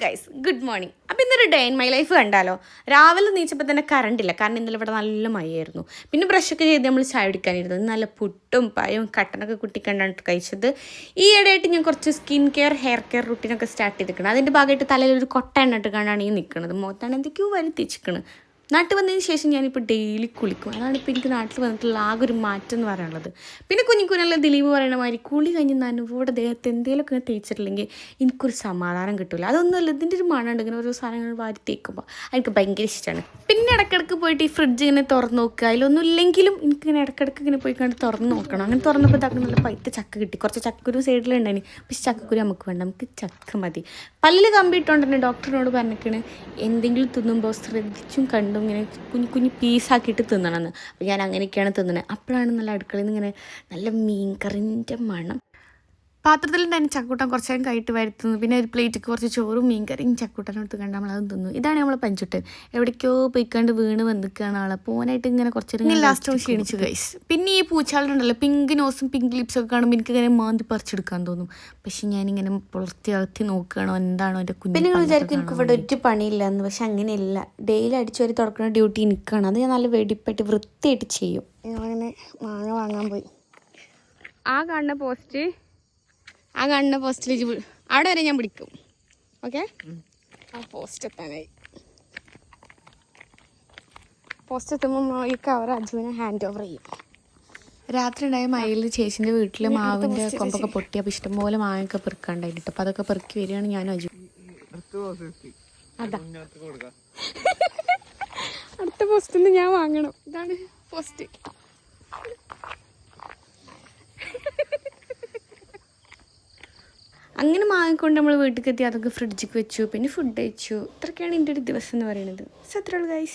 Guys, good morning. അപ്പോൾ ഇന്നൊരു day in my life കണ്ടാലോ. രാവിലെ നീച്ചപ്പോൾ തന്നെ കറണ്ടില്ല, കാരണം ഇന്നലെ ഇവിടെ നല്ല മഴയായിരുന്നു. പിന്നെ ബ്രഷൊക്കെ ചെയ്ത് നമ്മൾ ചായ കുടിക്കാനിരുന്നു. നല്ല പുട്ടും പഴവും കട്ടനൊക്കെ കുട്ടിക്കണ്ടാണ് കഴിച്ചത്. ഈ ഇടയായിട്ട് ഞാൻ കുറച്ച് സ്കിൻ കെയർ ഹെയർ കെയർ റുട്ടീനൊക്കെ സ്റ്റാർട്ട് ചെയ്തിരിക്കണം. അതിൻ്റെ ഭാഗമായിട്ട് തലയിൽ ഒരു കൊട്ട എണ്ണിട്ട് കണ്ടാണ് ഈ നിൽക്കുന്നത്. മുഖത്താണ് എന്തൊക്കെയോ വരുത്തിച്ചിരിക്കുന്നത്. നാട്ടിൽ വന്നതിന് ശേഷം ഞാനിപ്പോൾ ഡെയിലി കുളിക്കും. അതാണ് ഇപ്പോൾ എനിക്ക് നാട്ടിൽ വന്നിട്ടുള്ള ആകെ ഒരു മാറ്റം എന്ന് പറയാനുള്ളത്. പിന്നെ കുഞ്ഞിക്കുഞ്ഞല്ല ദിലീപ് പറയുന്ന മാതിരി കുളി കഴിഞ്ഞ് നനവോടെ ദേഹത്ത് എന്തെങ്കിലുമൊക്കെ തേച്ചിട്ടില്ലെങ്കിൽ എനിക്കൊരു സമാധാനം കിട്ടില്ല. അതൊന്നുമല്ല, ഇതിൻ്റെ ഒരു മണം ഉണ്ട്. ഇങ്ങനെ ഓരോ സാധനങ്ങൾ വാരി തേക്കുമ്പോൾ എനിക്ക് ഭയങ്കര ഇഷ്ടമാണ്. പിന്നെ ഇടയ്ക്കിടയ്ക്ക് പോയിട്ട് ഈ ഫ്രിഡ്ജ് ഇങ്ങനെ തുറന്ന് നോക്കുക. അതിലൊന്നും ഇല്ലെങ്കിലും എനിക്കിങ്ങനെ ഇടയ്ക്കിടയ്ക്ക് ഇങ്ങനെ പോയി കണ്ട് തുറന്ന് നോക്കണം. അങ്ങനെ തുറന്നപ്പോൾ ഇതാക്കുന്ന നല്ല പൈത്ത ചക്ക കിട്ടി. കുറച്ച് ചക്കക്കുരു സൈഡിലുണ്ടായിന്. പക്ഷെ ചക്കക്കുരു നമുക്ക് വേണ്ട, നമുക്ക് ചക്ക മതി. പല്ലിൽ കമ്പി ഇട്ടുകൊണ്ട് തന്നെ ഡോക്ടറിനോട് പറഞ്ഞിരിക്കണ് എന്തെങ്കിലും തിന്നുമ്പോൾ ശ്രദ്ധിച്ചും കണ്ടും ഇങ്ങനെ കുഞ്ഞു കുഞ്ഞു പീസാക്കിയിട്ട് തിന്നണമെന്ന്. അപ്പോൾ ഞാൻ അങ്ങനെയൊക്കെയാണ് തിന്നണത്. അപ്പോഴാണ് നല്ല അടുക്കളയിൽ നിന്ന് ഇങ്ങനെ നല്ല മീൻ കറിൻ്റെ മണം. പാത്രത്തിൽ തന്നെ ചക്കൂട്ടൻ കുറച്ച് നേരം കൈയിട്ട് വരുത്തുന്നു. പിന്നെ ഒരു പ്ലേറ്റിക്ക് കുറച്ച് ചോറും മീൻ കറിയും ചക്കൂട്ടനും എടുത്ത് കണ്ട് നമ്മളതും തിന്നു. ഇതാണ് നമ്മളെ പഞ്ചുട്ടൻ. എവിടേക്കോ പോയിക്കാണ്ട് വീണ് വന്നിക്കുകയാണ് ആളെ. പോകാനായിട്ട് ഇങ്ങനെ കുറച്ച് ലാസ്റ്റ് ക്ഷീണിച്ചു ഗൈസ്. പിന്നെ ഈ പൂച്ചാളുണ്ടല്ലോ, പിങ്ക് നോസും പിങ്ക് ലിപ്സൊക്കെ കാണുമ്പോൾ എനിക്കിങ്ങനെ മാന്തി പറിച്ചെടുക്കാൻ തോന്നും. പക്ഷെ ഞാനിങ്ങനെ പുലർത്തി നോക്കുകയാണോ എന്താണോ എൻ്റെ കുഞ്ഞ്. പിന്നെ നിങ്ങൾ വിചാരിക്കും എനിക്ക് ഇവിടെ ഒരു പണിയില്ല എന്ന്. പക്ഷെ അങ്ങനെയല്ല, ഡെയിലി അടിച്ചുവരി തുടക്കുന്ന ഡ്യൂട്ടി എനിക്കാണ്. അത് ഞാൻ നല്ല വെടിപ്പായിട്ട് വൃത്തിയായിട്ട് ചെയ്യും. ഞങ്ങളങ്ങനെ മാങ്ങ വാങ്ങാൻ പോയി. ആ കാണുന്ന പോസ്റ്റിൽ അവിടെ വരെ ഞാൻ പിടിക്കും. ഓക്കെ, ആ പോസ്റ്റ് എത്താനായി. പോസ്റ്റ് എത്തുമ്പോൾ ഈ കവർ അജുവിനെ ഹാൻഡ് ഓവർ ചെയ്യും. രാത്രി ഉണ്ടായ മയിൽ ചേച്ചിൻ്റെ വീട്ടിൽ മാവിൻ്റെ കൊമ്പൊക്കെ പൊട്ടി. അപ്പോൾ ഇഷ്ടംപോലെ മാങ്ങയൊക്കെ പെറുക്കാണ്ടായിട്ട്. അപ്പോൾ അതൊക്കെ പെറുക്കി വരികയാണ് ഞാനും അജു. അതാ അടുത്ത പോസ്റ്റിൽ നിന്ന് ഞാൻ വാങ്ങണം. ഇതാണ് പോസ്റ്റ്. അങ്ങനെ മാങ്ങിക്കൊണ്ട് നമ്മൾ വീട്ടിലേക്ക് എത്തി. അതൊക്കെ ഫ്രിഡ്ജിക്ക് വെച്ചു. പിന്നെ ഫുഡ് കഴിച്ചു. ഇത്രയൊക്കെയാണ് എൻ്റെ ഒരു ദിവസം എന്ന് പറയുന്നത്. സോ അത്രേ ഉള്ളൂ ഗൈസ്.